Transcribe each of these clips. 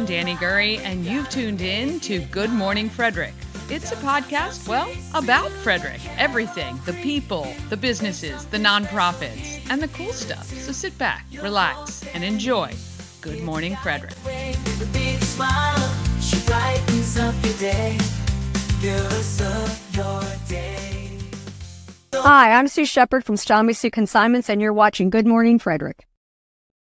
I'm Danny Gurry, and you've tuned in to Good Morning Frederick. It's a podcast, well, about Frederick. Everything, the people, the businesses, the nonprofits, and the cool stuff. So sit back, relax, and enjoy Good Morning Frederick. Hi, I'm Sue Shepard from Stommy Sue Consignments, and you're watching Good Morning Frederick.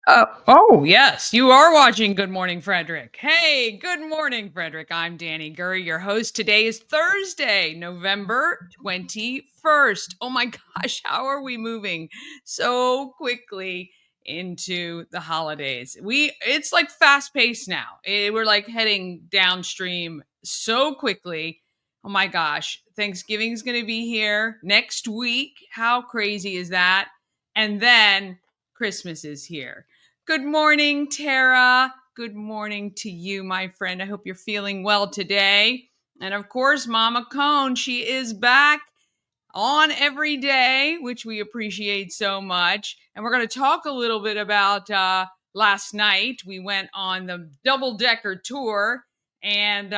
Oh, yes, you are watching Good Morning Frederick. Hey, good morning, Frederick. I'm Danny Gurry, your host. Today is Thursday, November 21st. Oh my gosh, how are we moving so quickly into the holidays? It's like fast paced now. We're like heading downstream so quickly. Oh my gosh, Thanksgiving's going to be here next week. How crazy is that? And then Christmas is here. Good morning, Tara. Good morning to you, my friend. I hope you're feeling well today. And of course, Mama Cone, she is back on every day, which we appreciate so much. And we're going to talk a little bit about last night. We went on the double-decker tour, and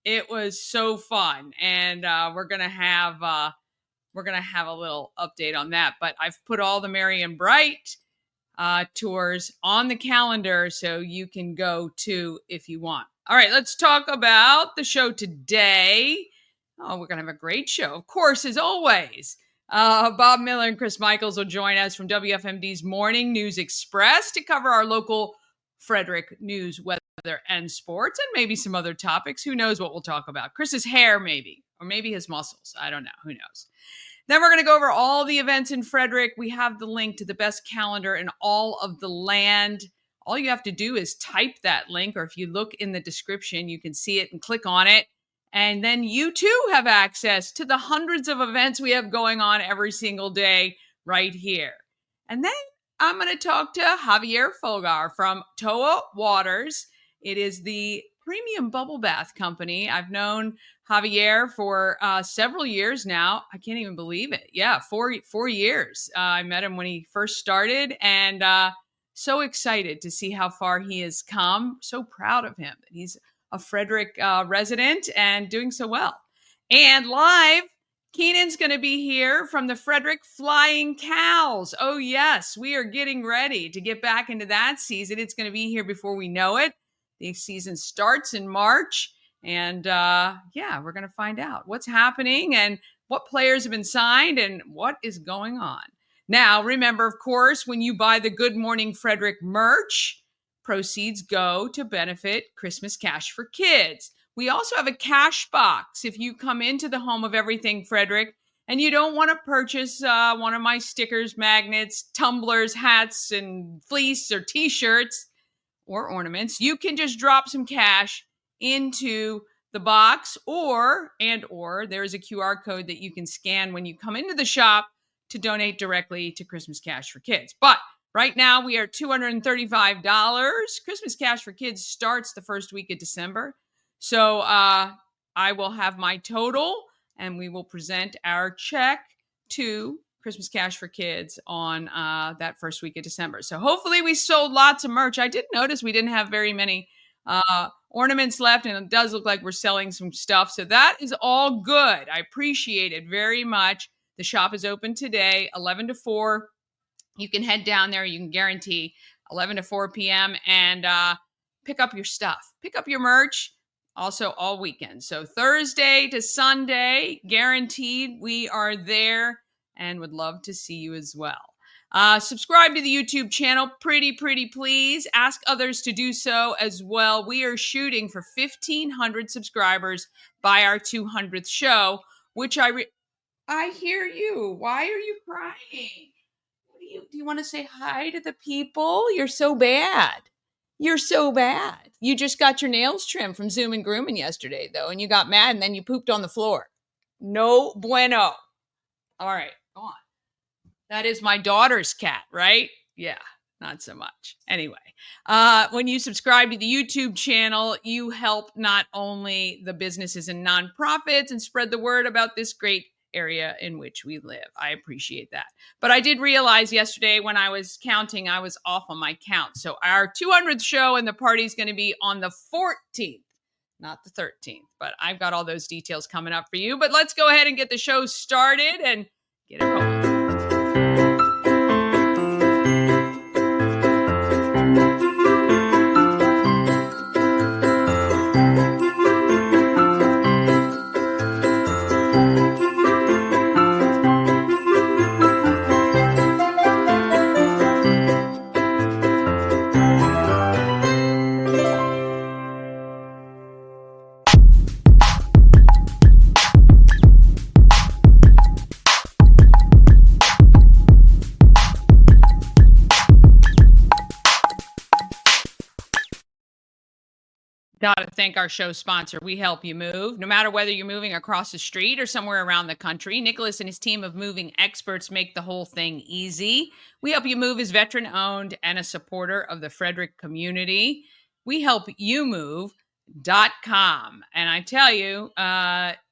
it was so fun. And we're going to have a little update on that. But I've put all the Merry and Bright tours on the calendar so you can go to if you want. All right, let's talk about the show today. Oh, we're going to have a great show. Of course, as always, Bob Miller and Chris Michaels will join us from WFMD's Morning News Express to cover our local Frederick news, weather, and sports, and maybe some other topics. Who knows what we'll talk about? Chris's hair, maybe, or maybe his muscles. I don't know. Who knows? Then we're going to go over all the events in Frederick. We have the link to the best calendar in all of the land. All you have to do is type that link, or if you look in the description, you can see it and click on it. And then you too have access to the hundreds of events we have going on every single day right here. And then I'm going to talk to Javier Folgar from Toa Waters. It is the premium bubble bath company. I've known Javier for several years now. I can't even believe it. Yeah, four years. I met him when he first started, and so excited to see how far he has come. So proud of him that he's a Frederick resident and doing so well. And live, Keynan's going to be here from the Frederick Flying Cows. Oh, yes, we are getting ready to get back into that season. It's going to be here before we know it. The season starts in March. And we're going to find out what's happening and what players have been signed and what is going on. Now, remember, of course, when you buy the Good Morning Frederick merch, proceeds go to benefit Christmas Cash for Kids. We also have a cash box. If you come into the Home of Everything Frederick and you don't want to purchase one of my stickers, magnets, tumblers, hats, and fleece or T-shirts or ornaments, you can just drop some cash into the box, or there's a QR code that you can scan when you come into the shop to donate directly to Christmas Cash for Kids. But right now we are $235. Christmas Cash for Kids starts the first week of December. So I will have my total and we will present our check to Christmas Cash for Kids on that first week of December. So hopefully we sold lots of merch. I did notice we didn't have very many ornaments left, and it does look like we're selling some stuff. So that is all good. I appreciate it very much. The shop is open today, 11 to 4. You can head down there. You can guarantee 11 to 4 p.m. and pick up your stuff. Pick up your merch also all weekend. So Thursday to Sunday, guaranteed, we are there and would love to see you as well. Subscribe to the YouTube channel, pretty please. Ask others to do so as well. We are shooting for 1,500 subscribers by our 200th show, which I hear you. Why are you crying? Do you want to say hi to the people? You're so bad. You're so bad. You just got your nails trimmed from Zoom and Grooming yesterday, though, and you got mad and then you pooped on the floor. No bueno. All right, go on. That is my daughter's cat, right? Yeah, not so much. Anyway, when you subscribe to the YouTube channel, you help not only the businesses and nonprofits and spread the word about this great area in which we live. I appreciate that. But I did realize yesterday when I was counting, I was off on my count. So our 200th show and the party is going to be on the 14th, not the 13th. But I've got all those details coming up for you. But let's go ahead and get the show started and get it rolling. Got to thank our show sponsor. We help you move. No matter whether you're moving across the street or somewhere around the country, Nicholas and his team of moving experts make the whole thing easy. We Help You Move is veteran-owned and a supporter of the Frederick community. WeHelpYouMove.com. And I tell you,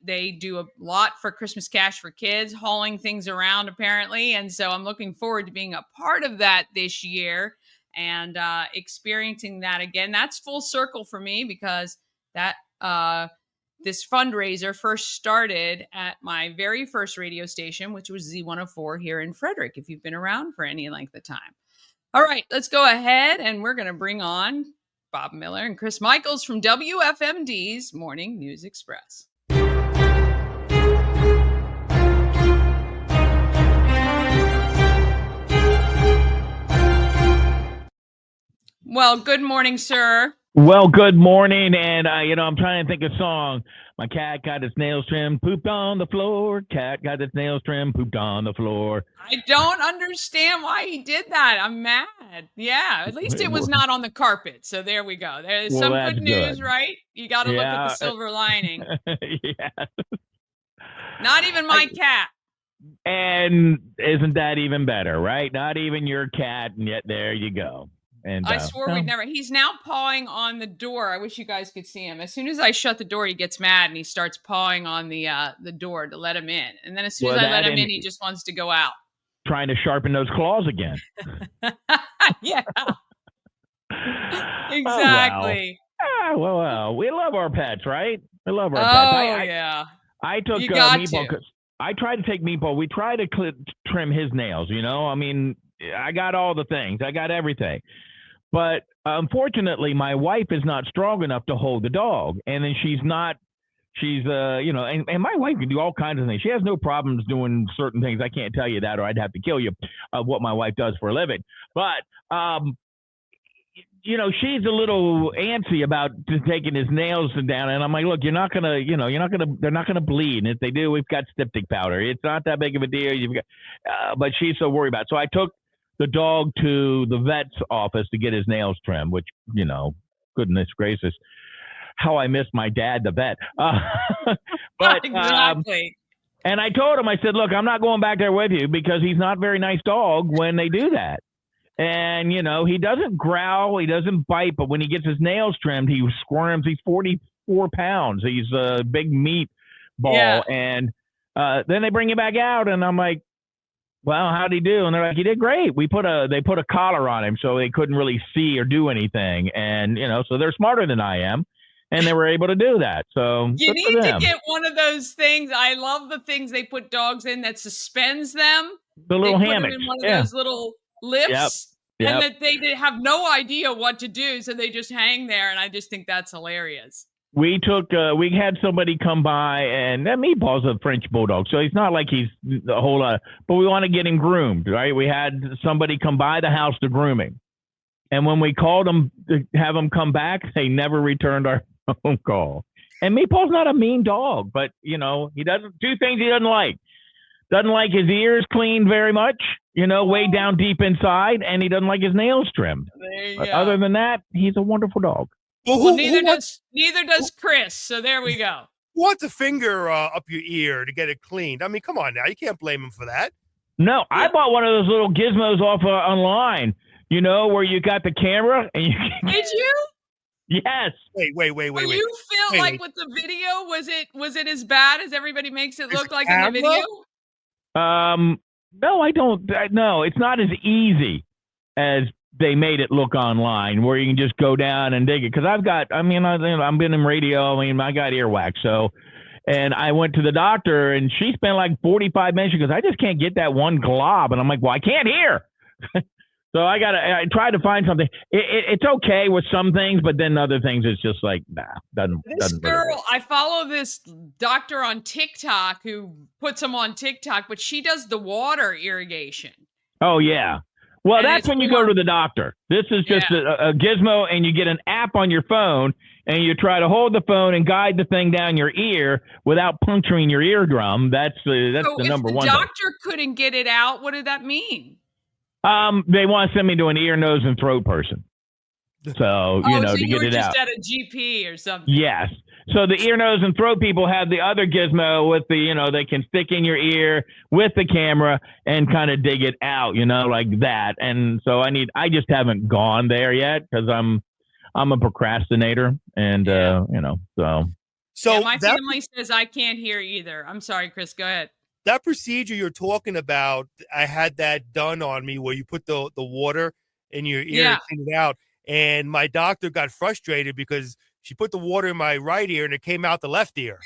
they do a lot for Christmas cash for kids, hauling things around apparently. And so I'm looking forward to being a part of that this year and experiencing that again. That's full circle for me because that this fundraiser first started at my very first radio station, which was Z104 here in Frederick, if you've been around for any length of time. All right, let's go ahead and we're going to bring on Bob Miller and Chris Michaels from WFMD's Morning News Express. Well, good morning, sir. Well, good morning, and I'm trying to think of a song. My cat got his nails trimmed, pooped on the floor. Cat got his nails trimmed, pooped on the floor. I don't understand why he did that. I'm mad. Yeah, at least it was not on the carpet. So there we go. There's some good news, right? You got to look at the silver lining. Yeah. Not even my cat. And isn't that even better, right? Not even your cat, and yet there you go. And I swore we'd never. He's now pawing on the door. I wish you guys could see him. As soon as I shut the door, he gets mad and he starts pawing on the door to let him in. And then as soon as I let him in, he just wants to go out. Trying to sharpen those claws again. Yeah. Exactly. Oh, well, we love our pets, right? We love our pets. Yeah. I took Meatball because I tried to take Meatball. We tried to trim his nails, I mean, I got all the things. I got everything. But unfortunately, my wife is not strong enough to hold the dog. And then she's, and my wife can do all kinds of things. She has no problems doing certain things. I can't tell you that, or I'd have to kill you, what my wife does for a living. But, she's a little antsy about taking his nails down. And I'm like, look, they're not going to bleed. And if they do, we've got styptic powder. It's not that big of a deal. But she's so worried about it. So I took the dog to the vet's office to get his nails trimmed, which, goodness gracious, how I miss my dad, the vet. But exactly. And I told him, I said, look, I'm not going back there with you because he's not a very nice dog when they do that. And, he doesn't growl, he doesn't bite, but when he gets his nails trimmed, he squirms. He's 44 pounds. He's a big meat ball. Yeah. And then they bring him back out, and I'm like, well, how'd he do? And they're like, he did great. They put a collar on him so they couldn't really see or do anything. And, so they're smarter than I am. And they were able to do that. So you need to get one of those things. I love the things they put dogs in that suspends them. The little hammock. In one of those little lifts. Yep. And that they have no idea what to do. So they just hang there. And I just think that's hilarious. We had somebody come by, and that Meatball's a French bulldog, so he's not like he's a whole lot, but we want to get him groomed, right? We had somebody come by the house to groom him. And when we called them to have him come back, they never returned our phone call. And Meatball's not a mean dog, but, he doesn't do things he doesn't like. Doesn't like his ears cleaned very much, way down deep inside, and he doesn't like his nails trimmed. But other than that, he's a wonderful dog. Well, neither does Chris. So there we go. Who wants a finger up your ear to get it cleaned? I mean, come on now. You can't blame him for that. No, I bought one of those little gizmos off online, where you got the camera. And Did you? Yes. Wait. Well, you feel like with the video, was it as bad as everybody makes it look like in the video? No, I don't. No, it's not as easy as they made it look online, where you can just go down and dig it. Because I've been in radio. I mean, I got earwax. So, and I went to the doctor, and she spent like 45 minutes. She goes, I just can't get that one glob. And I'm like, well, I can't hear. So I tried to find something. It's okay with some things, but then other things, it's just like, doesn't. Girl, I follow this doctor on TikTok who puts them on TikTok, but she does the water irrigation. Oh, yeah. Well, and that's when you go to the doctor. This is just a gizmo, and you get an app on your phone, and you try to hold the phone and guide the thing down your ear without puncturing your eardrum. That's the number one. If the doctor couldn't get it out, what did that mean? They want to send me to an ear, nose, and throat person. So, to get it out. Just at a GP or something. Yes. So the ear, nose, and throat people have the other gizmo with the, they can stick in your ear with the camera and kind of dig it out, like that. And so I just haven't gone there yet because I'm a procrastinator, and So my family says I can't hear either. I'm sorry, Chris. Go ahead. That procedure you're talking about, I had that done on me where you put the water in your ear and clean it out. And my doctor got frustrated because she put the water in my right ear and it came out the left ear.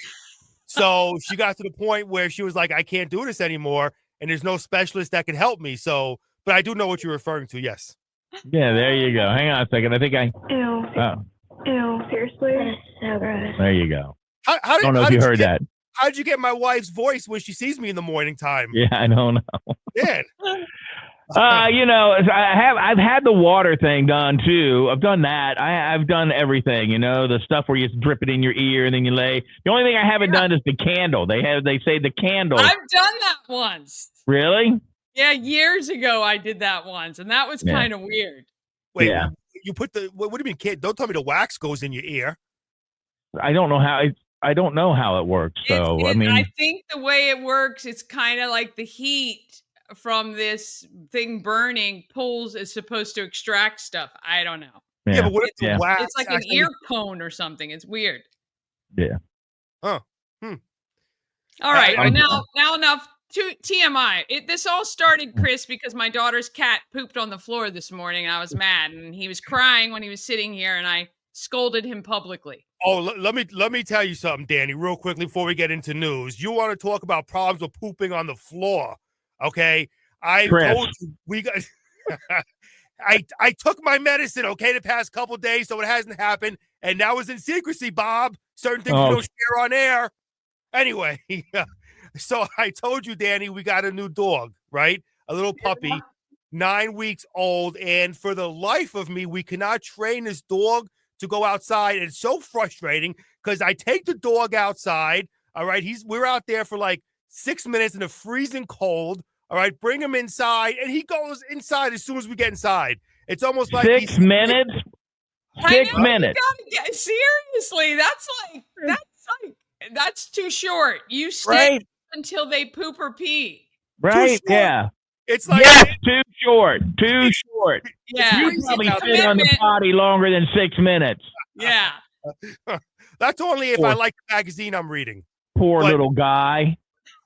So she got to the point where she was like, I can't do this anymore. And there's no specialist that can help me. So, but I do know what you're referring to. Yes. Yeah, there you go. Hang on a second. I think Ew. Ew, seriously? That is so gross. There you go. I don't know if you heard that. How'd you get my wife's voice when she sees me in the morning time? Yeah, I don't know. Man. I've had the water thing done too. I've done that. I've done everything, the stuff where you drip it in your ear and then you lay. The only thing I haven't done is the candle. They say the candle. I've done that once. Really? Yeah, years ago I did that once, and that was kind of weird. Wait, you put what do you mean, kid? Don't tell me the wax goes in your ear. I don't know how it works. So I think the way it works, it's kind of like the heat from this thing burning is supposed to extract stuff. I don't know. Yeah, but what if the wax? It's like an ear cone or something. It's weird. Yeah. Oh. All right. Now enough. TMI. This all started, Chris, because my daughter's cat pooped on the floor this morning, and I was mad, and he was crying when he was sitting here, and I scolded him publicly. Oh, let me tell you something, Danny, real quickly before we get into news. You want to talk about problems with pooping on the floor? Okay, I told you we got. I took my medicine, the past couple days, so it hasn't happened, and that was in secrecy, Bob. Certain things we don't share on air. Anyway, so I told you, Danny, we got a new dog, right? A little puppy, 9 weeks old, and for the life of me, we cannot train this dog to go outside. And it's so frustrating because I take the dog outside. All right, we're out there for like 6 minutes in the freezing cold. All right, bring him inside, and he goes inside as soon as we get inside. It's almost like 6 minutes. 6 minutes. Seriously, that's too short. You stay until they poop or pee. Right? Yeah. It's like too short. Too short. Yeah. You probably sit on the potty longer than 6 minutes. Yeah. That's only if I like the magazine I'm reading. Poor little guy.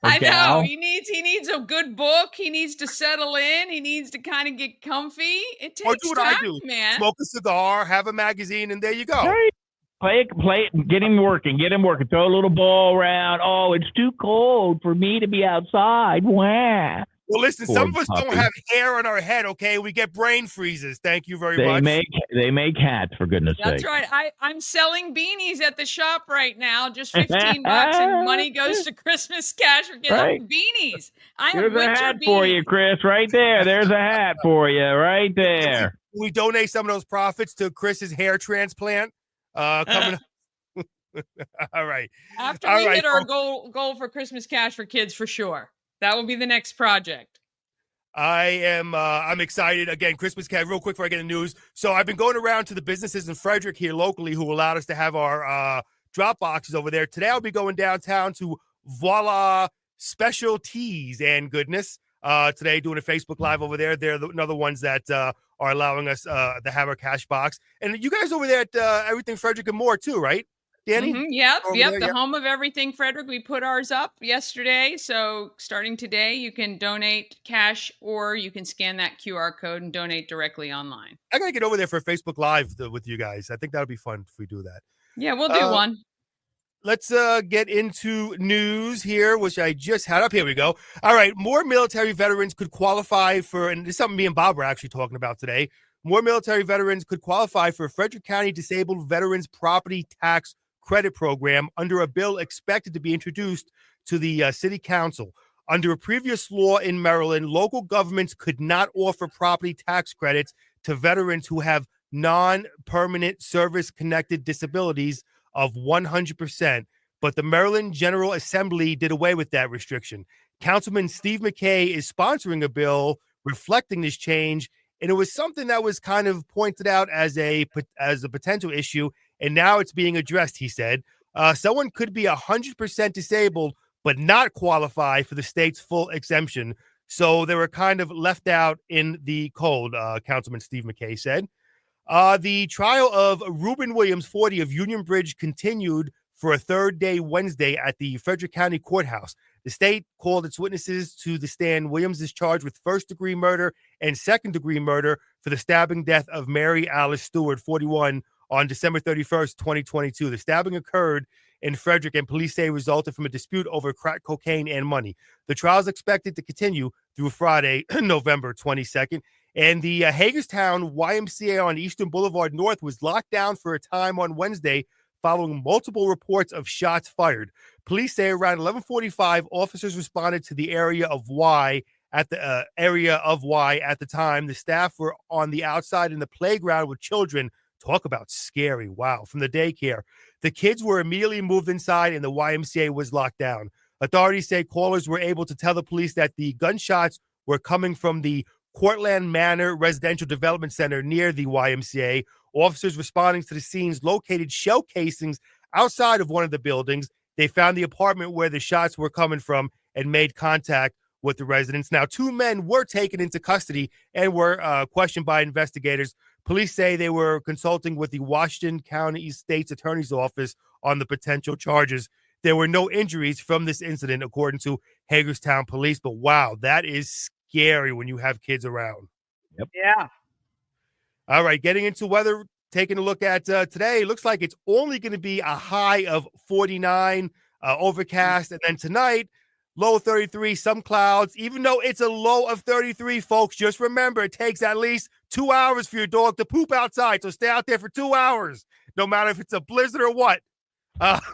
I know. He needs a good book. He needs to settle in. He needs to kind of get comfy. It takes time, man. Smoke a cigar, have a magazine, and there you go. Right. Play it, get him working. Throw a little ball around. Oh, it's too cold for me to be outside. Wow. Well, listen, some of us don't have hair on our head, okay? We get brain freezes. Thank you very much. They make hats, for goodness sake. That's right. I'm selling beanies at the shop right now, just $15, and money goes to Christmas Cash for getting beanies. There's a hat for you, Chris, right there. There's a hat for you, right there. We donate some of those profits to Chris's hair transplant. Coming up. All right. After we hit our goal for Christmas Cash for kids, for sure. That will be the next project. I'm excited. Again, Christmas Cash, real quick before I get the news. So I've been going around to the businesses in Frederick here locally who allowed us to have our drop boxes over there. Today I'll be going downtown to Voila Specialties and goodness. today doing a Facebook Live over there. They're another ones that are allowing us to have our cash box. And you guys over there at Everything Frederick and more too, right, Danny? Yep. There, The Home of Everything Frederick. We put ours up yesterday. So starting today, you can donate cash or you can scan that QR code and donate directly online. I got to get over there for a Facebook Live with you guys. I think that would be fun if we do that. Yeah, we'll do one. Let's get into news here, which I just had up. Here we go. All right. More military veterans could qualify for, and this is something me and Bob were actually talking about today. More military veterans could qualify for a Frederick County Disabled Veterans Property Tax Credit Program under a bill expected to be introduced to the City Council. Under a previous law in Maryland, local governments could not offer property tax credits to veterans who have non-permanent service-connected disabilities of 100%, but the Maryland General Assembly did away with that restriction. Councilman Steve McKay is sponsoring a bill reflecting this change, and it was something that was kind of pointed out as a potential issue, and now it's being addressed, he said. Someone could be 100% disabled but not qualify for the state's full exemption, so they were kind of left out in the cold, Councilman Steve McKay said. The trial of Reuben Williams, 40, of Union Bridge continued for a third day Wednesday at the Frederick County Courthouse. The state called its witnesses to the stand. Williams is charged with first-degree murder and second-degree murder for the stabbing death of Mary Alice Stewart, 41, on December 31st, 2022. The stabbing occurred in Frederick, and police say resulted from a dispute over crack cocaine and money. The trial is expected to continue through Friday, November 22nd. And the Hagerstown YMCA on Eastern Boulevard North was locked down for a time on Wednesday following multiple reports of shots fired. Police say around 11:45, officers responded to the area of Y at the time. The staff were on the outside in the playground with children. Talk about scary. Wow. From the daycare. The kids were immediately moved inside and the YMCA was locked down. Authorities say callers were able to tell the police that the gunshots were coming from the Cortland Manor Residential Development Center near the YMCA. Officers responding to the scenes located shell casings outside of one of the buildings. They found the apartment where the shots were coming from and made contact with the residents. Now, 2 men were taken into custody and were questioned by investigators. Police say they were consulting with the Washington County State's Attorney's Office on the potential charges. There were no injuries from this incident, according to Hagerstown Police. But wow, that is scary when you have kids around. Yep. Yeah. All right, getting into weather, taking a look at today. It looks like it's only going to be a high of 49, overcast. And then tonight, low 33, some clouds. Even though it's a low of 33, folks, just remember it takes at least 2 hours for your dog to poop outside. So stay out there for 2 hours, no matter if it's a blizzard or what. That's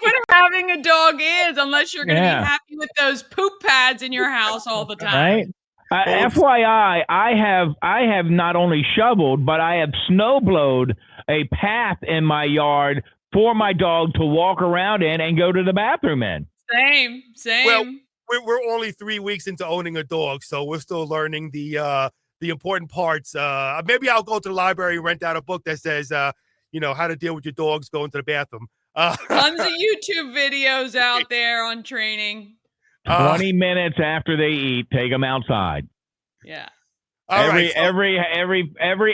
what having a dog is, unless you're going to be happy with those poop pads in your house all the time. Right? FYI, I have not only shoveled, but I have snowblowed a path in my yard for my dog to walk around in and go to the bathroom in. Same. Well, we're only 3 weeks into owning a dog, so we're still learning the important parts. Maybe I'll go to the library and rent out a book that says, how to deal with your dogs going to the bathroom. Tons of YouTube videos out there on training. 20 minutes after they eat, take them outside. Yeah. Every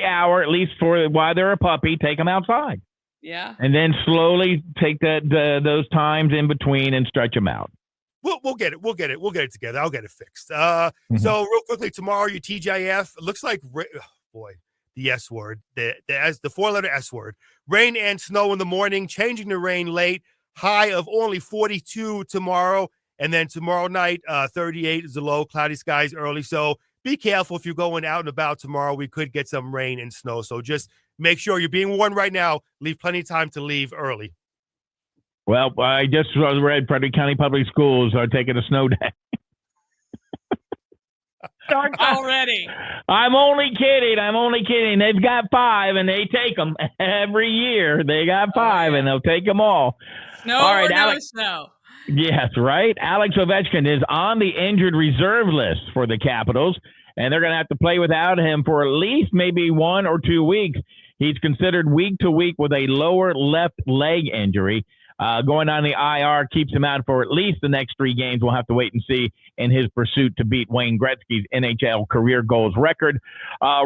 hour, at least for while they're a puppy, take them outside. Yeah. And then slowly take those times in between and stretch them out. We'll get it. We'll get it together. I'll get it fixed. So real quickly, tomorrow, your TGIF, it looks like, the S word, the 4-letter S word. Rain and snow in the morning, changing to rain late, high of only 42 tomorrow. And then tomorrow night, 38 is the low, cloudy skies early. So be careful if you're going out and about tomorrow. We could get some rain and snow. So just make sure you're being warned right now. Leave plenty of time to leave early. Well, I just read Frederick County Public Schools are taking a snow day. Start already. I'm only kidding. They've got 5, and they take them every year. They got 5, and they'll take them all. Snow all right, or Alex, no snow. Yes, right. Alex Ovechkin is on the injured reserve list for the Capitals, and they're going to have to play without him for at least maybe 1 or 2 weeks. He's considered week to week with a lower left leg injury. Going on the IR keeps him out for at least the next 3 games. We'll have to wait and see in his pursuit to beat Wayne Gretzky's NHL career goals record.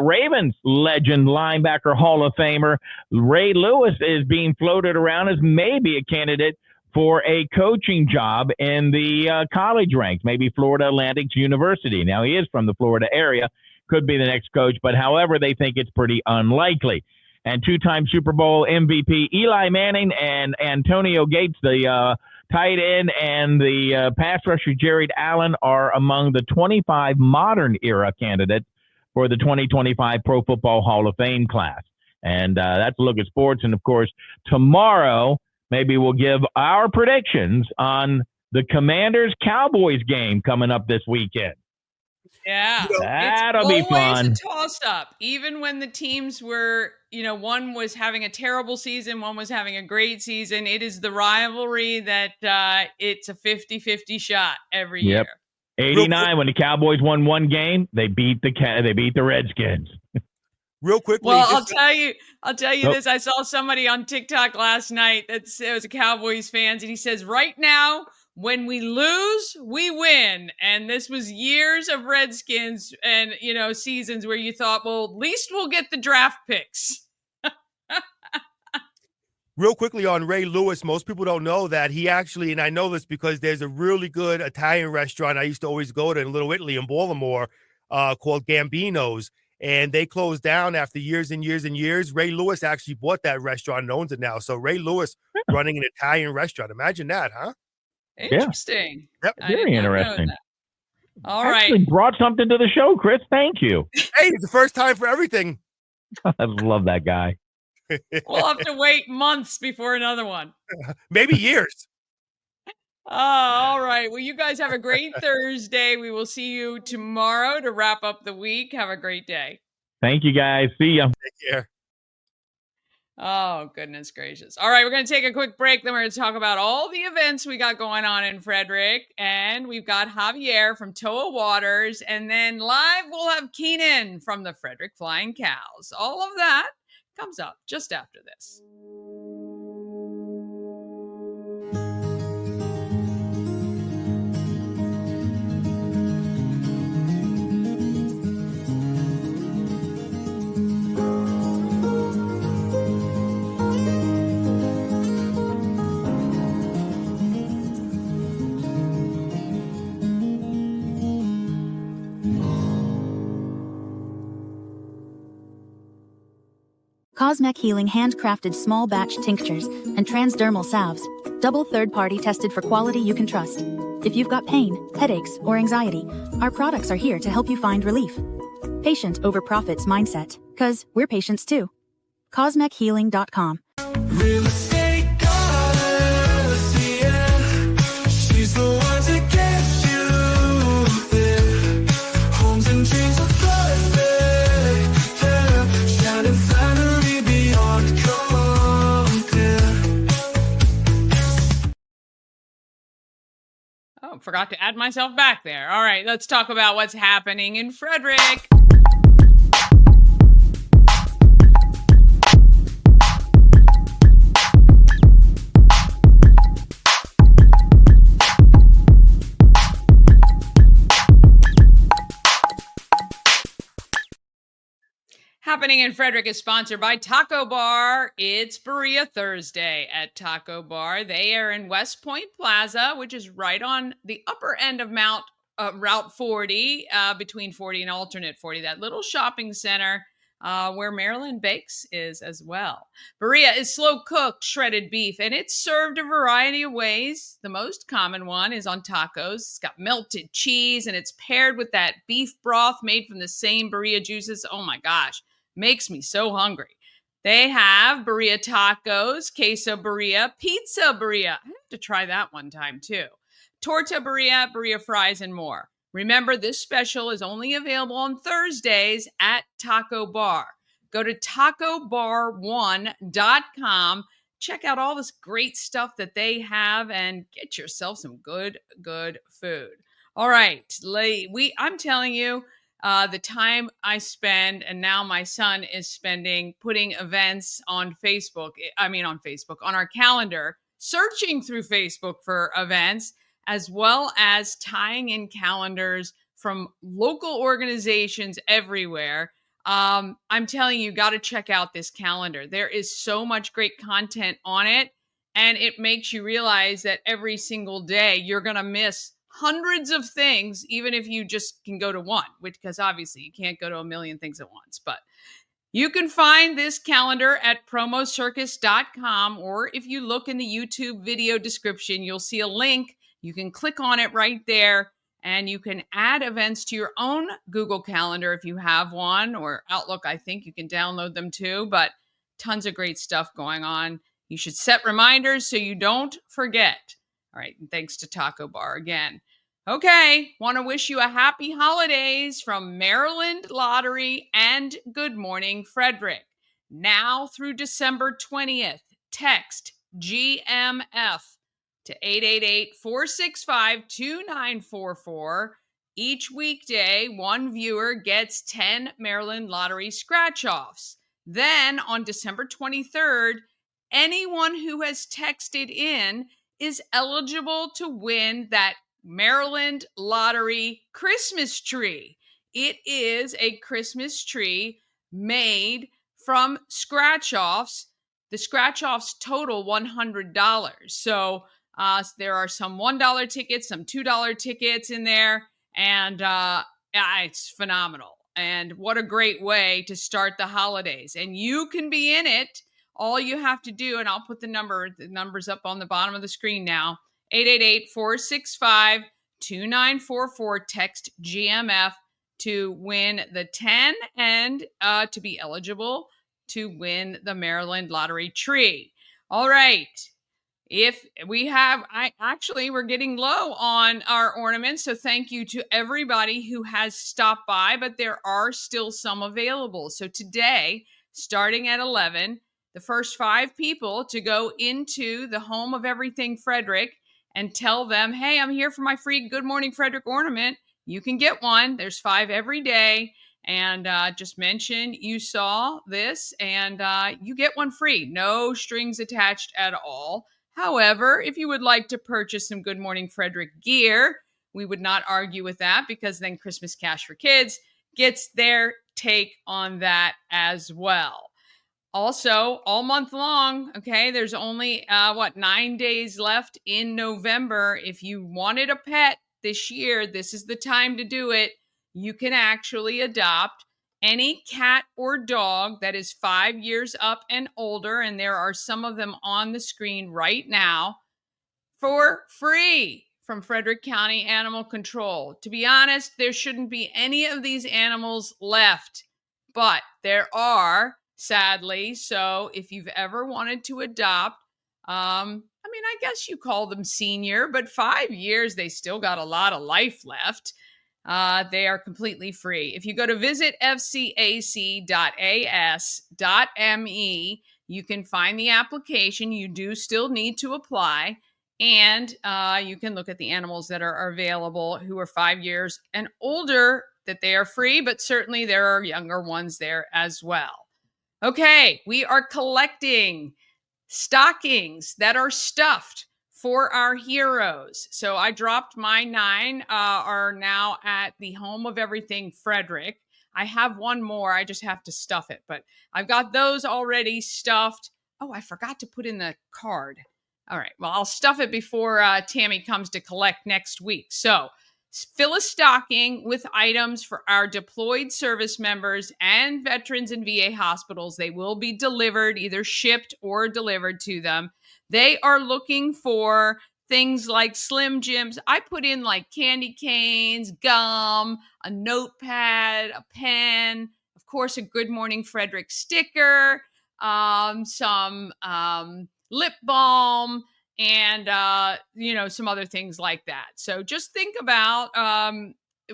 Ravens legend linebacker Hall of Famer Ray Lewis is being floated around as maybe a candidate for a coaching job in the college ranks, maybe Florida Atlantic University. Now, he is from the Florida area, could be the next coach, but however, they think it's pretty unlikely. And 2-time Super Bowl MVP Eli Manning and Antonio Gates, the tight end, and the pass rusher Jared Allen are among the 25 modern era candidates for the 2025 Pro Football Hall of Fame class. And that's a look at sports. And, of course, tomorrow, maybe we'll give our predictions on the Commanders-Cowboys game coming up this weekend. Yeah, that'll be fun. It's always a toss-up, even when the teams were, one was having a terrible season, one was having a great season. It is the rivalry that it's a 50-50 shot every year. 89, when the Cowboys won 1 game, they beat the Redskins. Real quickly. Well, I'll tell you this. I saw somebody on TikTok last night it was a Cowboys fans, and he says, right now, when we lose, we win. And this was years of Redskins and, seasons where you thought, well, at least we'll get the draft picks. Real quickly on Ray Lewis, most people don't know that he actually, and I know this because there's a really good Italian restaurant I used to always go to in Little Italy in Baltimore called Gambino's. And they closed down after years and years and years. Ray Lewis actually bought that restaurant and owns it now. So Ray Lewis running an Italian restaurant. Imagine that, huh? Interesting. Yep. Very interesting. All right. Actually brought something to the show, Chris. Thank you. Hey, it's the first time for everything. I love that guy. We'll have to wait months before another one. Maybe years. All right. Well, you guys have a great Thursday. We will see you tomorrow to wrap up the week. Have a great day. Thank you, guys. See ya. Take care. Oh, goodness gracious. All right. We're going to take a quick break. Then we're going to talk about all the events we got going on in Frederick. And we've got Javier from Toa Waters. And then live, we'll have Keynan from the Frederick Flying Cows. All of that comes up just after this. Cosmec Healing handcrafted small batch tinctures and transdermal salves, double third-party tested for quality you can trust. If you've got pain, headaches, or anxiety, our products are here to help you find relief. Patient over profits mindset, 'cause we're patients too. CosmecHealing.com. Real estate goddess, yeah. She's the one to get you there. Homes and dreams of perfect, yeah. Shining flattery beyond compare. Oh, forgot to add myself back there. All right, let's talk about what's happening in Frederick. Happening in Frederick is sponsored by Taco Bar. It's Berea Thursday at Taco Bar. They are in West Point Plaza, which is right on the upper end of Route 40, between 40 and alternate 40, that little shopping center where Maryland Bakes is as well. Berea is slow-cooked shredded beef, and it's served a variety of ways. The most common one is on tacos. It's got melted cheese, and it's paired with that beef broth made from the same Berea juices. Oh, my gosh. Makes me so hungry. They have Berea tacos, queso Berea, pizza Berea. I have to try that one time too. Torta Berea, Berea fries, and more. Remember, this special is only available on Thursdays at Taco Bar. Go to tacobar1.com. Check out all this great stuff that they have and get yourself some good food. All right, I'm telling you, the time I spend, and now my son is spending putting events on Facebook, on our calendar searching through Facebook for events, as well as tying in calendars from local organizations everywhere. I'm telling you, got to check out this calendar. There is so much great content on it, and it makes you realize that every single day you're going to miss hundreds of things, even if you just can go to one, because obviously you can't go to a million things at once. But you can find this calendar at promocircus.com, or if you look in the YouTube video description, you'll see a link. You can click on it right there, and you can add events to your own Google Calendar if you have one, or Outlook. I think you can download them too, but tons of great stuff going on. You should set reminders so you don't forget. All right, and thanks to Taco Bar again. Okay, want to wish you a happy holidays from Maryland Lottery and Good Morning Frederick. Now through December 20th, text GMF to 888-465-2944. Each weekday, one viewer gets 10 Maryland Lottery scratch-offs. Then on December 23rd, anyone who has texted in is eligible to win that Maryland Lottery Christmas tree. It is a Christmas tree made from scratch-offs. The scratch-offs total $100. So there are some $1 tickets, some $2 tickets in there, and it's phenomenal. And what a great way to start the holidays. And you can be in it. All you have to do, and I'll put the numbers up on the bottom of the screen now, 888-465-2944, text GMF to win the 10 and to be eligible to win the Maryland Lottery tree. All right. If we have, we're getting low on our ornaments, so thank you to everybody who has stopped by, but there are still some available. So today, starting at 11, the first 5 people to go into the Home of Everything Frederick and tell them, hey, I'm here for my free Good Morning Frederick ornament, you can get one. There's 5 every day. And just mention you saw this, and you get one free. No strings attached at all. However, if you would like to purchase some Good Morning Frederick gear, we would not argue with that, because then Christmas Cash for Kids gets their take on that as well. Also, all month long, okay, there's only, 9 days left in November. If you wanted a pet this year, this is the time to do it. You can actually adopt any cat or dog that is 5 years up and older, and there are some of them on the screen right now, for free from Frederick County Animal Control. To be honest, there shouldn't be any of these animals left, but there are, sadly. So if you've ever wanted to adopt, I guess you call them senior, but 5 years, they still got a lot of life left. They are completely free. If you go to visit fcac.as.me, you can find the application. You do still need to apply, and you can look at the animals that are available who are 5 years and older, that they are free, but certainly there are younger ones there as well. Okay, we are collecting stockings that are stuffed for our heroes. So I dropped my 9 are now at the Home of Everything Frederick. I have one more. I just have to stuff it, but I've got those already stuffed. Oh, I forgot to put in the card. All right. Well, I'll stuff it before Tammy comes to collect next week. So fill a stocking with items for our deployed service members and veterans in VA hospitals. They will be delivered, either shipped or delivered to them. They are looking for things like Slim Jims. I put in like candy canes, gum, a notepad, a pen, of course, a Good Morning Frederick sticker, some lip balm, and some other things like that. So just think about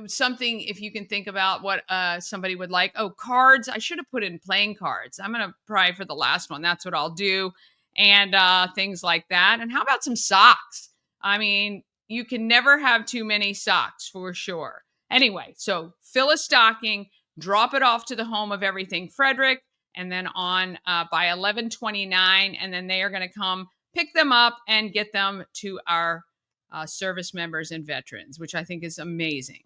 something, if you can think about what somebody would like. Oh, cards. I should have put in playing cards. I'm going to try for the last one. That's what I'll do. And things like that. And how about some socks? I mean, you can never have too many socks, for sure. Anyway, so fill a stocking, drop it off to the Home of Everything Frederick, and then on by 11:29, and then they are going to come pick them up and get them to our service members and veterans, which I think is amazing.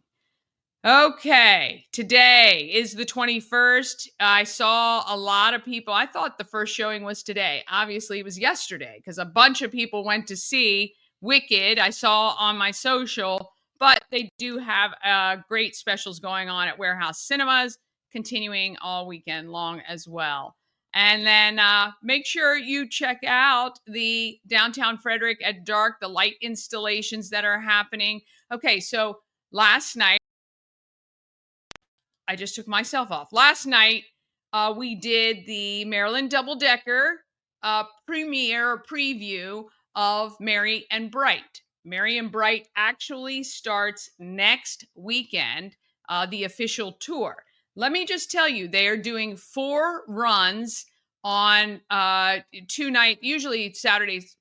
Okay, today is the 21st. I saw a lot of people. I thought the first showing was today. Obviously, it was yesterday because a bunch of people went to see Wicked. I saw on my social, but they do have great specials going on at Warehouse Cinemas, continuing all weekend long as well. And then make sure you check out the Downtown Frederick at Dark, the light installations that are happening. Okay, so last night, I just took myself off. Last night, we did the Maryland Double Decker premiere or preview of Merry and Bright. Merry and Bright actually starts next weekend, the official tour. Let me just tell you, they are doing 4 runs on 2 nights, usually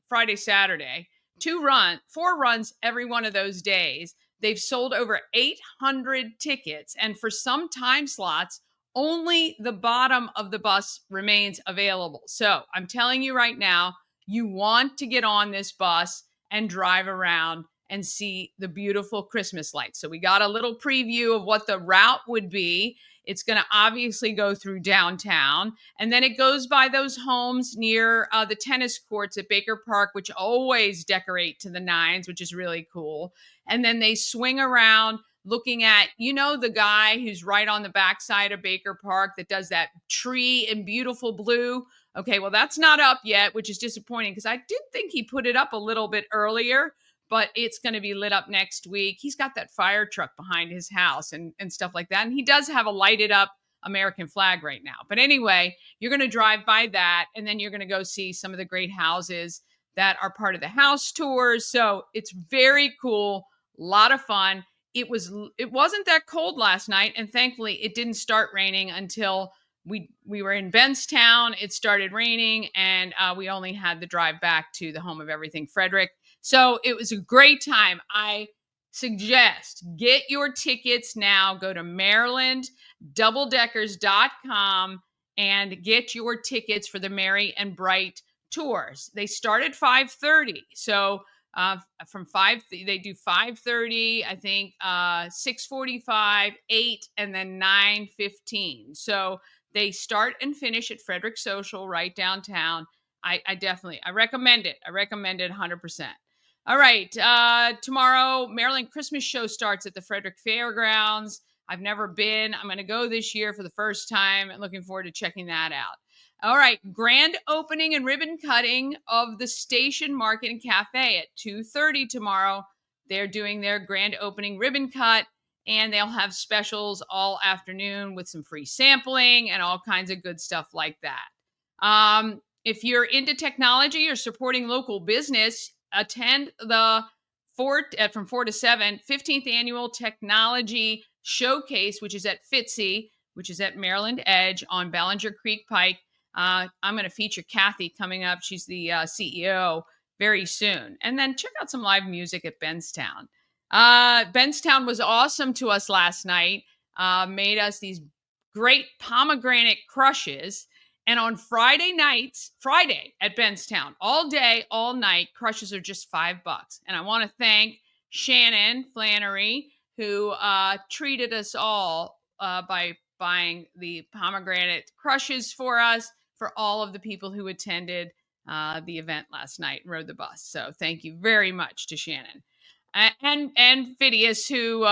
Friday, Saturday. 4 runs every one of those days. They've sold over 800 tickets, and for some time slots, only the bottom of the bus remains available. So I'm telling you right now, you want to get on this bus and drive around and see the beautiful Christmas lights. So we got a little preview of what the route would be. It's going to obviously go through downtown, and then it goes by those homes near the tennis courts at Baker Park, which always decorate to the nines, which is really cool. And then they swing around looking at, the guy who's right on the backside of Baker Park that does that tree in beautiful blue. Okay, well, that's not up yet, which is disappointing because I did think he put it up a little bit earlier, but it's going to be lit up next week. He's got that fire truck behind his house and stuff like that. And he does have a lighted up American flag right now. But anyway, you're going to drive by that, and then you're going to go see some of the great houses that are part of the house tours. So it's very cool. A lot of fun. It wasn't that cold last night, and thankfully it didn't start raining until we were in Benstown. It started raining, and we only had the drive back to the Home of Everything Frederick. So it was a great time. I suggest get your tickets now. Go to MarylandDoubleDeckers.com and get your tickets for the Merry and Bright tours. They start at 5:30. So from 5, they do 5:30, I think 6:45, 8, and then 9:15. So they start and finish at Frederick Social right downtown. I recommend it. I recommend it 100%. All right. Tomorrow, Maryland Christmas show starts at the Frederick Fairgrounds. I've never been. I'm going to go this year for the first time and looking forward to checking that out. All right. Grand opening and ribbon cutting of the Station Market and Cafe at 2:30 tomorrow. They're doing their grand opening ribbon cut, and they'll have specials all afternoon with some free sampling and all kinds of good stuff like that. If you're into technology or supporting local business, attend the from 4 to 7, 15th Annual Technology Showcase, which is at FITSE, which is at Maryland Edge on Ballinger Creek Pike. I'm going to feature Kathy coming up. She's the CEO very soon. And then check out some live music at Benstown. Benstown was awesome to us last night. Made us these great pomegranate crushes. And on Friday at Benstown, all day, all night, crushes are just $5. And I want to thank Shannon Flannery, who treated us all by buying the pomegranate crushes for us, for all of the people who attended the event last night and rode the bus. So thank you very much to Shannon. And Phidias, who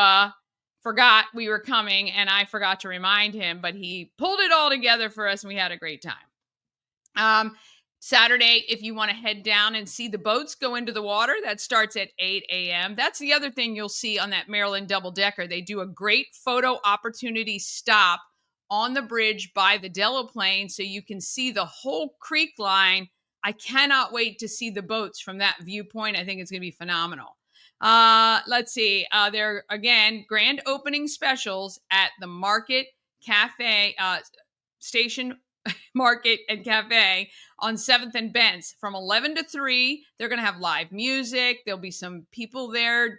forgot we were coming, and I forgot to remind him, but he pulled it all together for us, and we had a great time. Saturday, if you want to head down and see the boats go into the water, that starts at 8 a.m. That's the other thing you'll see on that Maryland double-decker. They do a great photo opportunity stop on the bridge by the Delaplane so you can see the whole creek line. I cannot wait to see the boats from that viewpoint. I think it's going to be phenomenal. Let's see. There are, again, grand opening specials at the Market Cafe, Station Market and Cafe on 7th and Bents from 11 to 3. They're going to have live music. There'll be some people there.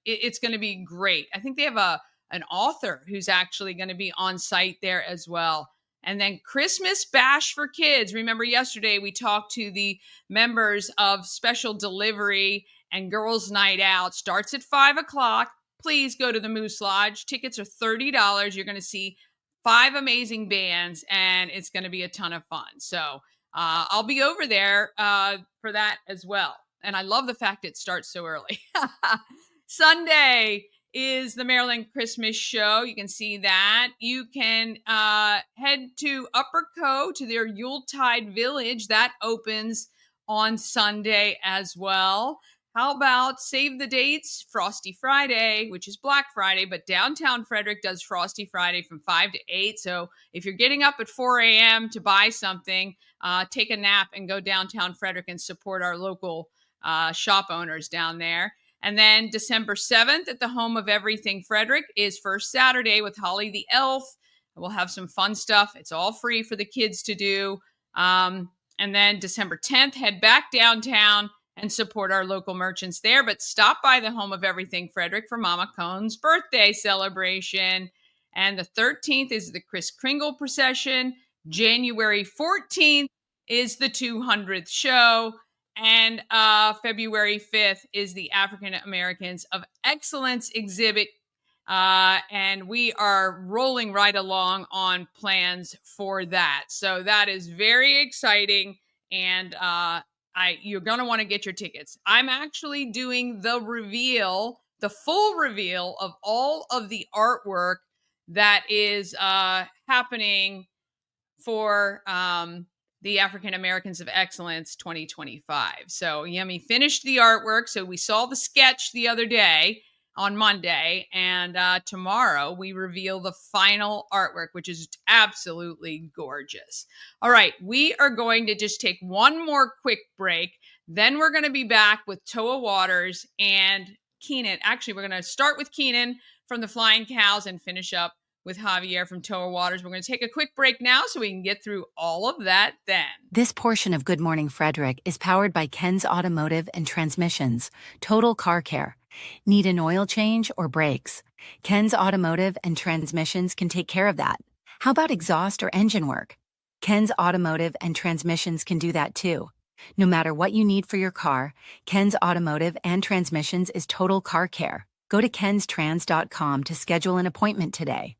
It's going to be great. I think they have an author who's actually going to be on site there as well. And then Christmas Bash for Kids. Remember yesterday we talked to the members of Special Delivery and Girls Night Out. Starts at 5 o'clock. Please go to the Moose Lodge. Tickets are $30. You're going to see 5 amazing bands, and it's going to be a ton of fun. So I'll be over there for that as well. And I love the fact it starts so early. Sunday is the Maryland Christmas show. You can see that. You can head to Upper Co to their Yuletide Village. That opens on Sunday as well. How about save the dates? Frosty Friday, which is Black Friday, but downtown Frederick does Frosty Friday from 5 to 8. So if you're getting up at 4 a.m. to buy something, take a nap and go downtown Frederick and support our local shop owners down there. And then December 7th at the Home of Everything Frederick is First Saturday with Holly the Elf. We'll have some fun stuff. It's all free for the kids to do. And then December 10th, head back downtown and support our local merchants there. But stop by the Home of Everything Frederick for Mama Cohn's birthday celebration. And the 13th is the Kris Kringle procession. January 14th is the 200th show. And February 5th is the African Americans of Excellence exhibit. And we are rolling right along on plans for that. So that is very exciting. And you're going to want to get your tickets. I'm actually doing the reveal, the full reveal of all of the artwork that is happening for the African Americans of Excellence 2025. So Yemi finished the artwork. So we saw the sketch the other day on Monday, and tomorrow we reveal the final artwork, which is absolutely gorgeous. All right, we are going to just take one more quick break. Then we're going to be back with Toa Waters and Keynan. Actually, we're going to start with Keynan from the Flying Cows and finish up with Javier from Toa Waters. We're going to take a quick break now so we can get through all of that then. This portion of Good Morning Frederick is powered by Ken's Automotive and Transmissions, Total Car Care. Need an oil change or brakes? Ken's Automotive and Transmissions can take care of that. How about exhaust or engine work? Ken's Automotive and Transmissions can do that too. No matter what you need for your car, Ken's Automotive and Transmissions is Total Car Care. Go to kenstrans.com to schedule an appointment today.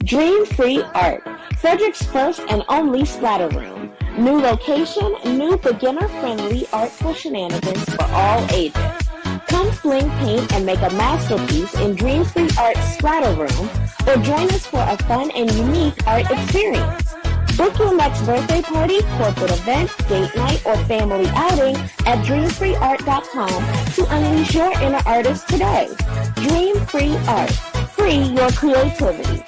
Dream Free Art, Frederick's first and only splatter room. New location, new beginner-friendly artful shenanigans for all ages. Come fling paint and make a masterpiece in Dream Free Art's splatter room, or join us for a fun and unique art experience. Book your next birthday party, corporate event, date night, or family outing at dreamfreeart.com to unleash your inner artist today. Dream Free Art. Free your creativity.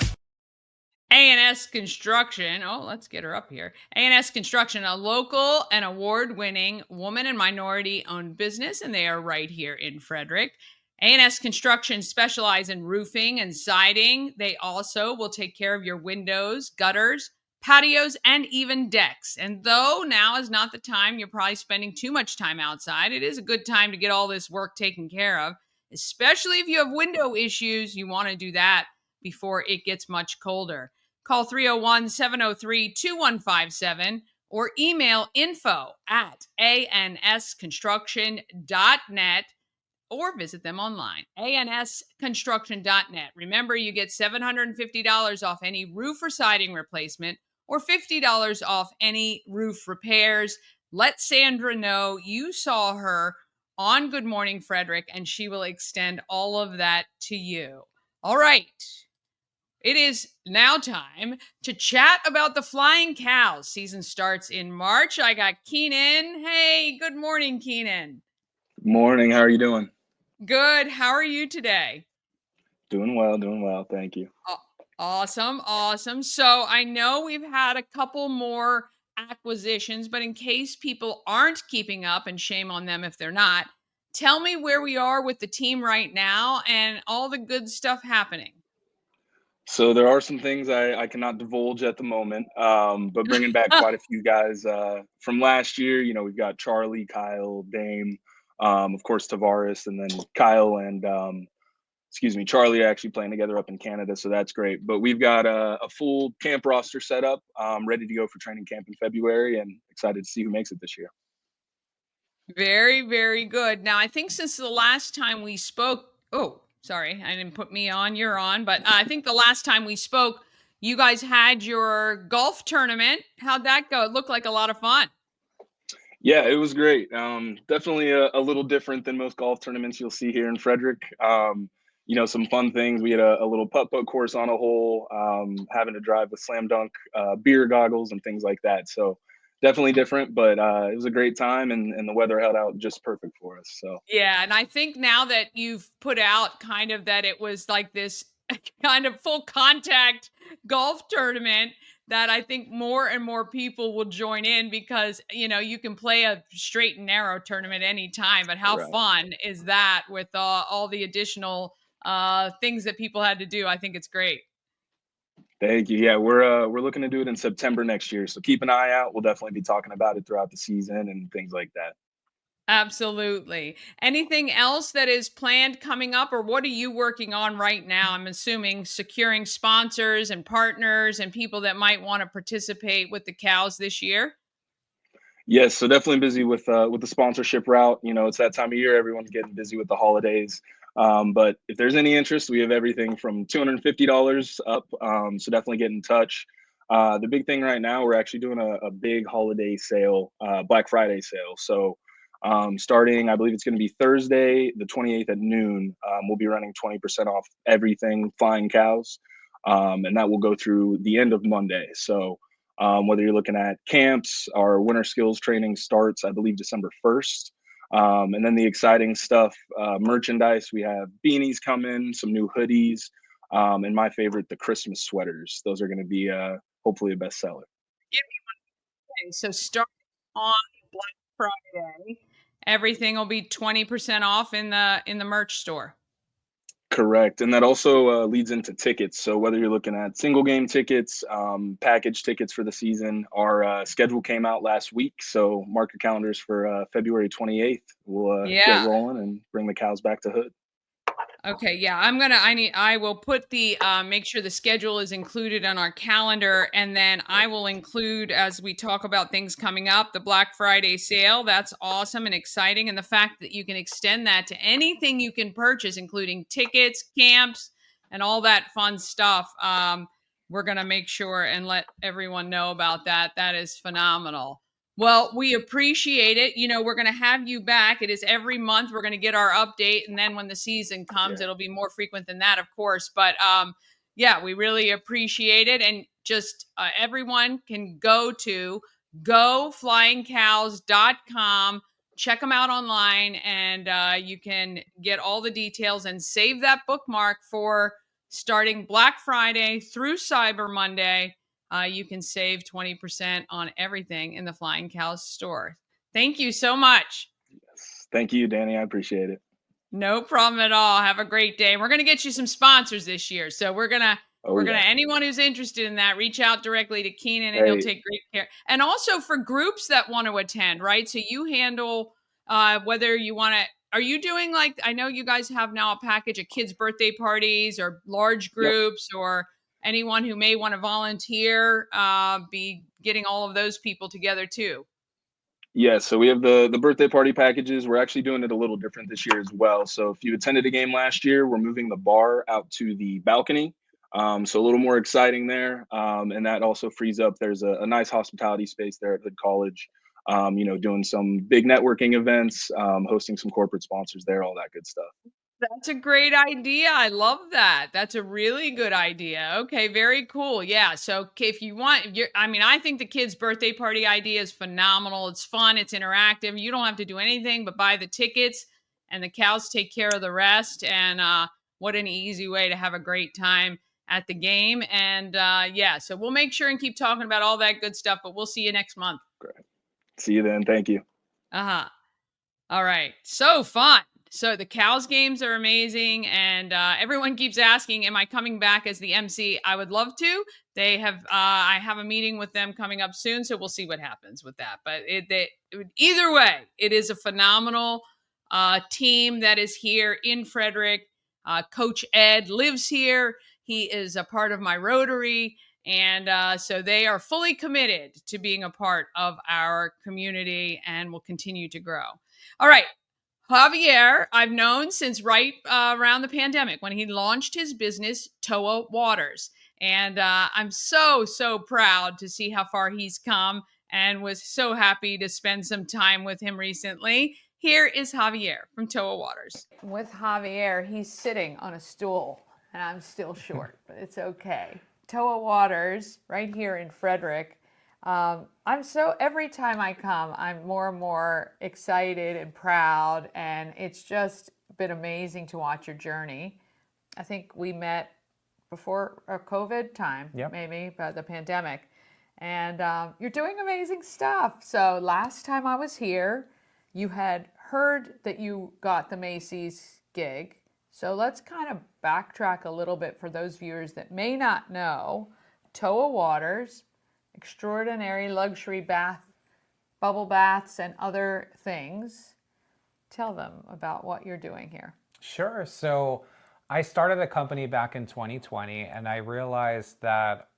A&S Construction. Oh, let's get her up here. A&S Construction, a local and award-winning woman and minority-owned business, and they are right here in Frederick. A&S Construction specialize in roofing and siding. They also will take care of your windows, gutters, patios, and even decks. And though now is not the time you're probably spending too much time outside, it is a good time to get all this work taken care of, especially if you have window issues. You want to do that before it gets much colder. Call 301-703-2157 or email info@ansconstruction.net or visit them online, ansconstruction.net. Remember, you get $750 off any roof or siding replacement or $50 off any roof repairs. Let Sandra know you saw her on Good Morning Frederick, and she will extend all of that to you. All right. It is now time to chat about the Flying Cows. Season starts in March. I got Keynan. Hey, good morning, Keynan. Morning. How are you doing? Good. How are you today? Doing well. Thank you. Awesome. So I know we've had a couple more acquisitions, but in case people aren't keeping up, and shame on them if they're not, tell me where we are with the team right now and all the good stuff happening. So there are some things I cannot divulge at the moment, but bringing back quite a few guys from last year. You know, we've got Charlie, Kyle, Dame, of course, Tavares, and then Kyle and Charlie are actually playing together up in Canada, so that's great. But we've got a full camp roster set up, ready to go for training camp in February, and excited to see who makes it this year. Very, very good. Now, I think since the last time we spoke, oh, sorry, I didn't put me on, you're on, but I think the last time we spoke, you guys had your golf tournament. How'd that go? It looked like a lot of fun. Yeah, it was great. Definitely a little different than most golf tournaments you'll see here in Frederick. Some fun things. We had a little putt-putt course on a hole, having to drive with slam dunk beer goggles and things like that. So definitely different, but it was a great time, and the weather held out just perfect for us. So Yeah, and I think now that you've put out kind of that it was like this kind of full contact golf tournament, that I think more and more people will join in because, you can play a straight and narrow tournament anytime, but how right. fun is that with all the additional things that people had to do? I think it's great. Thank you. Yeah, we're looking to do it in September next year, so keep an eye out. We'll definitely be talking about it throughout the season and things like that. Absolutely. Anything else that is planned coming up, or what are you working on right now? I'm assuming securing sponsors and partners and people that might want to participate with the cows this year. Yes, so definitely busy with the sponsorship route. It's that time of year; everyone's getting busy with the holidays. But if there's any interest, we have everything from $250 up. So definitely get in touch. The big thing right now, we're actually doing a big holiday sale, Black Friday sale. So starting, I believe it's going to be Thursday, the 28th at noon. We'll be running 20% off everything flying cows, and that will go through the end of Monday. So whether you're looking at camps, our winter skills training starts, I believe, December 1st. And then the exciting stuff, merchandise, we have beanies coming, some new hoodies, and my favorite, the Christmas sweaters. Those are going to be hopefully a bestseller. Give me one thing. So starting on Black Friday, everything will be 20% off in the merch store. Correct. And that also leads into tickets. So whether you're looking at single game tickets, package tickets for the season, our schedule came out last week. So mark your calendars for February 28th. We'll get rolling and bring the cows back to Hood. Okay, yeah, I will put the, make sure the schedule is included on our calendar, and then I will include, as we talk about things coming up, the Black Friday sale. That's awesome and exciting. And the fact that you can extend that to anything you can purchase, including tickets, camps, and all that fun stuff. We're going to make sure and let everyone know about that. That is phenomenal. Well, we appreciate it. We're going to have you back. It is every month. We're going to get our update. And then when the season comes, it'll be more frequent than that, of course. But yeah, we really appreciate it. And just everyone can go to goflyingcows.com. Check them out online, and you can get all the details and save that bookmark for starting Black Friday through Cyber Monday. You can save 20% on everything in the Flying Cows store. Thank you so much. Yes. Thank you, Danny. I appreciate it. No problem at all. Have a great day. We're going to get you some sponsors this year. So we're going to, anyone who's interested in that, reach out directly to Keynan, and he'll take great care. And also for groups that want to attend, right? So you handle whether you want to, are you doing I know you guys have now a package of kids' birthday parties or large groups, or anyone who may want to volunteer, be getting all of those people together too. Yeah, so we have the birthday party packages. We're actually doing it a little different this year as well. So if you attended a game last year, we're moving the bar out to the balcony. So a little more exciting there. And that also frees up. There's a nice hospitality space there at Hood College, doing some big networking events, hosting some corporate sponsors there, all that good stuff. That's a great idea. I love that. That's a really good idea. Okay, very cool. Yeah. So if you want, I think the kids' birthday party idea is phenomenal. It's fun. It's interactive. You don't have to do anything but buy the tickets, and the cows take care of the rest. And what an easy way to have a great time at the game. And so we'll make sure and keep talking about all that good stuff, but we'll see you next month. Great. See you then. Thank you. All right. So fun. So the cows games are amazing, and everyone keeps asking, am I coming back as the MC? I would love to. They have, I have a meeting with them coming up soon, so we'll see what happens with that. But either way, it is a phenomenal team that is here in Frederick. Coach Ed lives here. He is a part of my Rotary. And so they are fully committed to being a part of our community and will continue to grow. All right. Javier, I've known since right around the pandemic when he launched his business, Toa Waters. And I'm so proud to see how far he's come and was so happy to spend some time with him recently. Here is Javier from Toa Waters. With Javier, he's sitting on a stool, and I'm still short, but it's okay. Toa Waters, right here in Frederick. Every time I come, I'm more and more excited and proud, and it's just been amazing to watch your journey. I think we met before our COVID time, maybe, but the pandemic. And you're doing amazing stuff. So last time I was here, you had heard that you got the Macy's gig. So let's kind of backtrack a little bit for those viewers that may not know. Toa Waters, extraordinary luxury bubble baths and other things. Tell them about what you're doing here. Sure. So I started a company back in 2020, and I realized that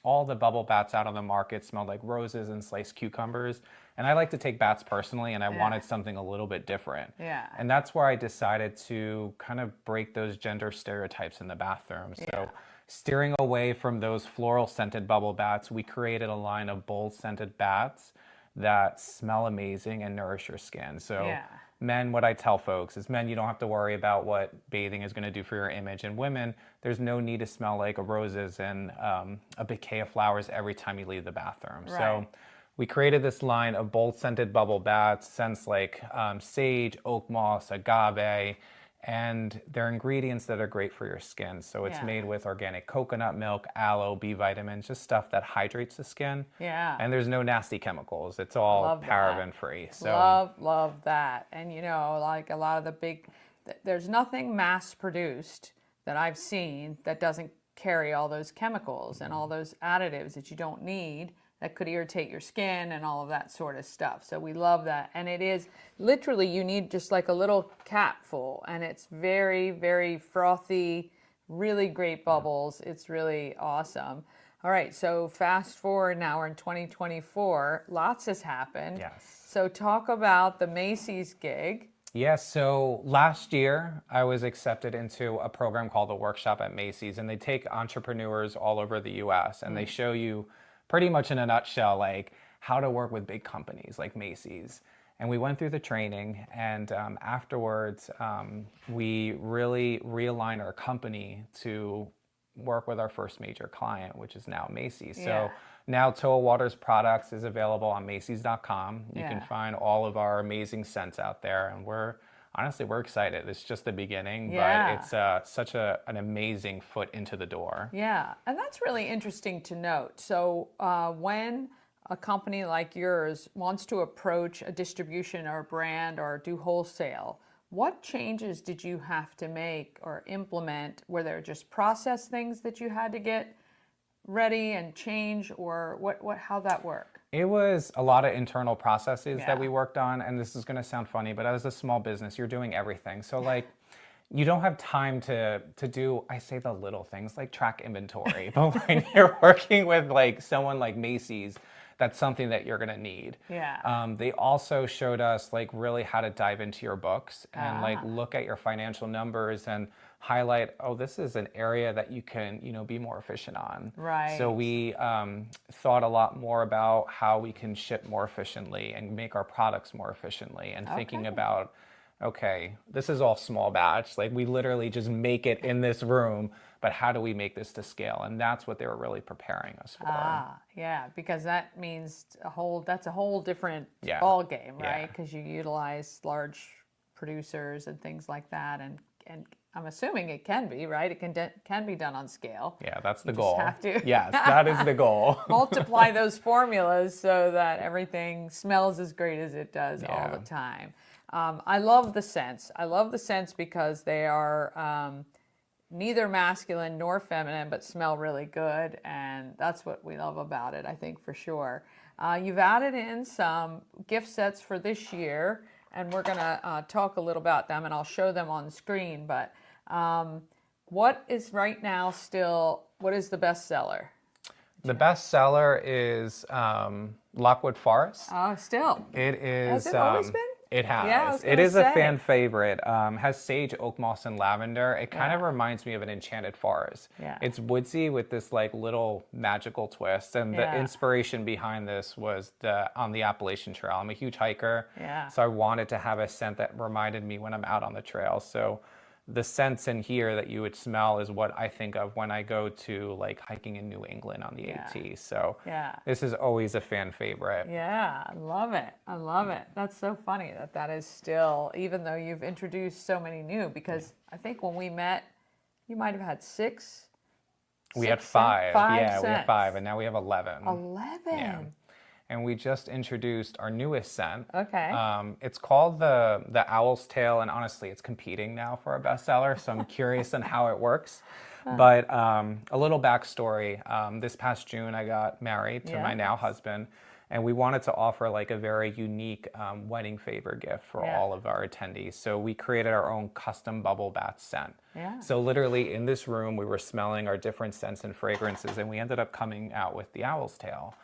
all the bubble baths out on the market smelled like roses and sliced cucumbers. And I like to take baths personally, and I wanted something a little bit different. Yeah. And that's where I decided to kind of break those gender stereotypes in the bathroom. So steering away from those floral scented bubble baths, we created a line of bold scented baths that smell amazing and nourish your skin. So men, what I tell folks is, men, you don't have to worry about what bathing is going to do for your image. And women, there's no need to smell like roses and a bouquet of flowers every time you leave the bathroom. Right. So we created this line of bold scented bubble baths, scents like sage, oak moss, agave, and they're ingredients that are great for your skin. So it's made with organic coconut milk, aloe, B vitamins, just stuff that hydrates the skin. Yeah. And there's no nasty chemicals. It's all paraben free. So Love that. And you know, like a lot of the big, there's nothing mass produced that I've seen that doesn't carry all those chemicals and all those additives that you don't need, that could irritate your skin and all of that sort of stuff. So we love that. And it is literally, you need just like a little cap full, and it's very, very frothy, really great bubbles. It's really awesome. All right, so fast forward now, we're in 2024. Lots has happened. Yes. So talk about the Macy's gig. Yes, so last year I was accepted into a program called the Workshop at Macy's, and they take entrepreneurs all over the US and they show you pretty much in a nutshell, like how to work with big companies like Macy's. And we went through the training, and afterwards, we really realigned our company to work with our first major client, which is now Macy's. So now Toa Waters products is available on Macys.com. You can find all of our amazing scents out there, and we're excited. It's just the beginning, but it's such an amazing foot into the door. Yeah, and that's really interesting to note. So when a company like yours wants to approach a distribution or a brand or do wholesale, what changes did you have to make or implement? Were there just process things that you had to get ready and change, or how'd that work? It was a lot of internal processes that we worked on, and this is going to sound funny, but as a small business, you're doing everything. So like, you don't have time to do, I say the little things like track inventory, but when you're working with like someone like Macy's, that's something that you're going to need. Yeah. They also showed us like really how to dive into your books and like look at your financial numbers and highlight, oh, this is an area that you can, be more efficient on. Right. So we thought a lot more about how we can ship more efficiently and make our products more efficiently, and thinking about, okay, this is all small batch. Like we literally just make it in this room, but how do we make this to scale? And that's what they were really preparing us for. Yeah, because that means that's a whole different ball game, right? Because you utilize large producers and things like that, and I'm assuming it can be, right? It can be done on scale. Yeah, that's the goal. Just have to. Yes, that is the goal. Multiply those formulas so that everything smells as great as it does all the time. I love the scents. I love the scents because they are neither masculine nor feminine, but smell really good. And that's what we love about it, I think, for sure. You've added in some gift sets for this year, and we're going to talk a little about them, and I'll show them on screen. But What is right now still, what is the bestseller? The bestseller is Lockwood Forest. Oh, still. It is. Has it always been? It has. Yeah, I was It gonna is a say. fan favorite. Has sage, oak moss, and lavender. It kind of reminds me of an enchanted forest. Yeah. It's woodsy with this like little magical twist. And the inspiration behind this was on the Appalachian Trail. I'm a huge hiker. Yeah. So I wanted to have a scent that reminded me when I'm out on the trail. So the scents in here that you would smell is what I think of when I go to like hiking in New England on the AT. So this is always a fan favorite. Yeah, I love it. I love it. That's so funny that is still, even though you've introduced so many new, because I think when we met, you might have had six. We had five. Yeah, we had scents. 5, and now we have 11. 11. Yeah. And we just introduced our newest scent. Okay. It's called the Owl's Tail, and honestly, it's competing now for a bestseller, so I'm curious on how it works. But a little backstory. This past June, I got married to my now husband, and we wanted to offer like a very unique wedding favor gift for all of our attendees. So we created our own custom bubble bath scent. Yeah. So literally in this room, we were smelling our different scents and fragrances, and we ended up coming out with the Owl's Tail.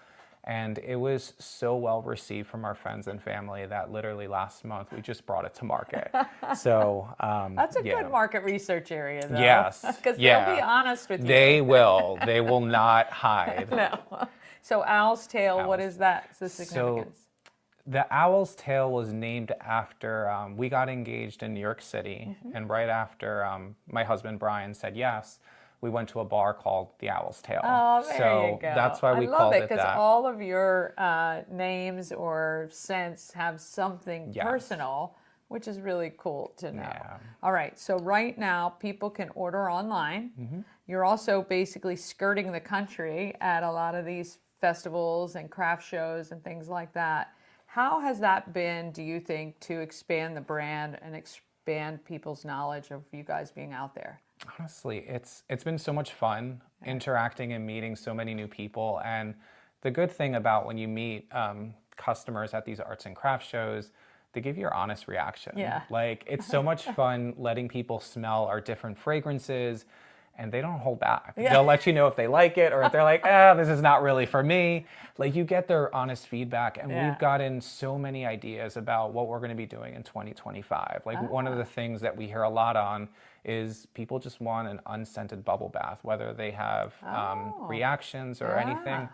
And it was so well received from our friends and family that literally last month we just brought it to market. So that's a good market research area, though. Yes, because they'll be honest with you. They will. They will not hide. No. So Owl's Tail, what is that? The significance. So the Owl's Tail was named after we got engaged in New York City, and right after my husband Brian said yes, we went to a bar called the Owl's Tail. Oh, there you go. That's why we called it that. Because all of your names or scents have something personal, which is really cool to know. Yeah. All right, so right now people can order online. You're also basically skirting the country at a lot of these festivals and craft shows and things like that. How has that been, do you think, to expand the brand and expand people's knowledge of you guys being out there? Honestly, it's been so much fun interacting and meeting so many new people. And the good thing about when you meet customers at these arts and crafts shows, they give you your honest reaction. Yeah. Like, it's so much fun letting people smell our different fragrances, and they don't hold back. Yeah. They'll let you know if they like it, or if they're like, this is not really for me. Like, you get their honest feedback, and we've gotten so many ideas about what we're going to be doing in 2025. Like, one of the things that we hear a lot on is people just want an unscented bubble bath, whether they have reactions or anything.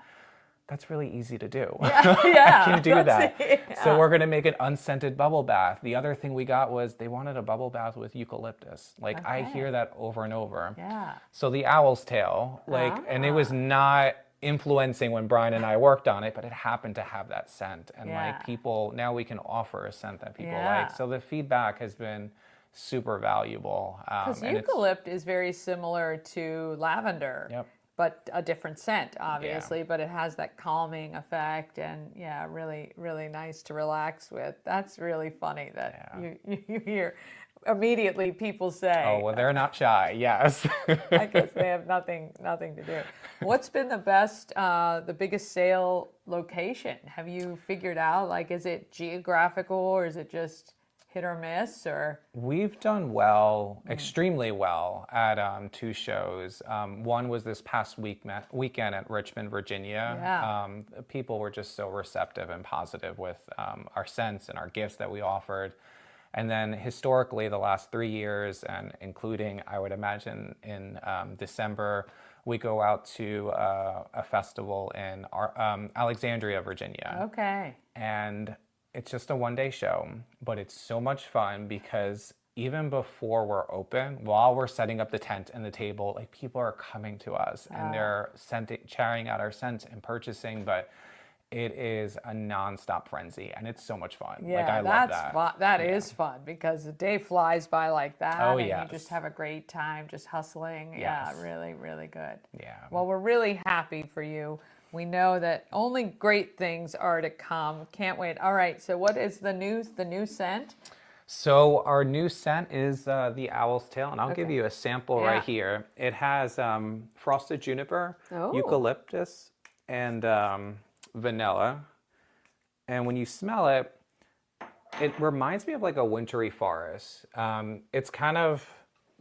That's really easy to do. Yeah, I can do that. So we're going to make an unscented bubble bath. The other thing we got was they wanted a bubble bath with eucalyptus. Like, I hear that over and over. Yeah. So the Owl's Tail, and it was not influencing when Brian and I worked on it, but it happened to have that scent. And like, people, now we can offer a scent that people like. So the feedback has been super valuable. Because eucalypt is very similar to lavender. Yep. But a different scent, obviously, but it has that calming effect, and really, really nice to relax with. That's really funny that you hear immediately people say. Oh, well, they're not shy, yes. I guess they have nothing to do. What's been the biggest sale location? Have you figured out, like, is it geographical, or is it just hit or miss, or? We've done well, extremely well at 2 shows. One was this past weekend at Richmond, Virginia. Yeah. People were just so receptive and positive with our scents and our gifts that we offered. And then historically, the last 3 years, and including, I would imagine, in December, we go out to a festival in Alexandria, Virginia. Okay. And it's just a 1-day show, but it's so much fun because even before we're open, while we're setting up the tent and the table, like, people are coming to us and they're trying out our scents and purchasing, but it is a nonstop frenzy and it's so much fun. Yeah, like, I love that. Fun. That is fun because the day flies by like that. Oh, and yes. you just have a great time just hustling. Yes. Yeah, really, really good. Yeah. Well, we're really happy for you. We know that only great things are to come. Can't wait. All right. So what is the new scent? So our new scent is the Owl's Tail, and I'll give you a sample right here. It has frosted juniper, eucalyptus, and vanilla. And when you smell it, it reminds me of like a wintry forest. It's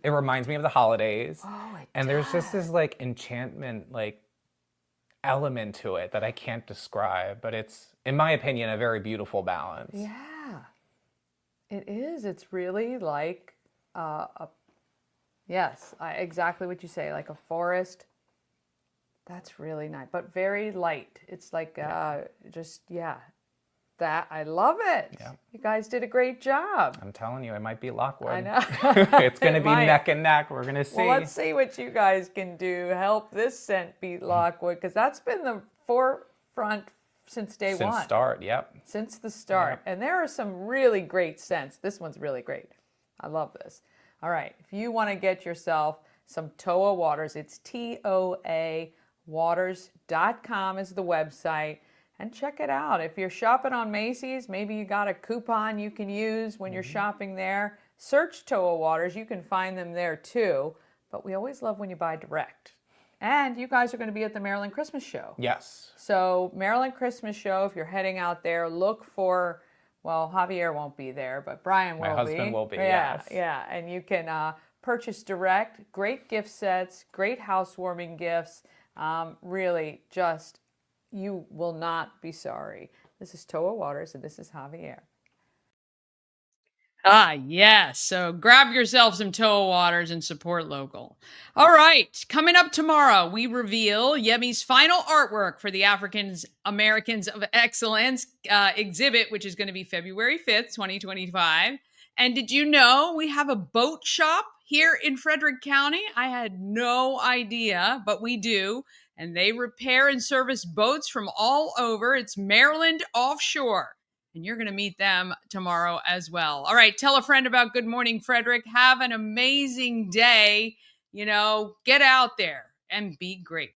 it reminds me of the holidays. Oh, it and there's just does. this like enchantment, like element to it that I can't describe, but it's, in my opinion, a very beautiful balance. Yeah, it is. It's really like exactly what you say, like a forest. That's really nice, but very light. It's like that. I love it. Yeah. You guys did a great job. I'm telling you, it might be Lockwood. I know. It's going to be neck and neck. We're going to see. Well, let's see what you guys can do. Help this scent beat Lockwood, because that's been the forefront since day one. Since start, yep. Since the start. Yep. And there are some really great scents. This one's really great. I love this. All right. If you want to get yourself some Toa Waters, it's TOA waters.com is the website. And check it out. If you're shopping on Macy's, maybe you got a coupon you can use when you're shopping there. Search Toa Waters. You can find them there too. But we always love when you buy direct. And you guys are going to be at the Maryland Christmas Show. Yes. So Maryland Christmas Show, if you're heading out there, look for, well, Javier won't be there, but Brian will be. My husband will be, yeah, yes. Yeah, and you can purchase direct. Great gift sets, great housewarming gifts. Really just... you will not be sorry. This is Toa Waters, and this is Javier. Yes. So grab yourself some Toa Waters and support local. All right. Coming up tomorrow, we reveal Yemi's final artwork for the Africans Americans of Excellence exhibit, which is going to be February 5th, 2025. And did you know we have a boat shop here in Frederick County? I had no idea, but we do. And they repair and service boats from all over. It's Maryland Offshore. And you're going to meet them tomorrow as well. All right, tell a friend about Good Morning Frederick. Have an amazing day. Get out there and be great.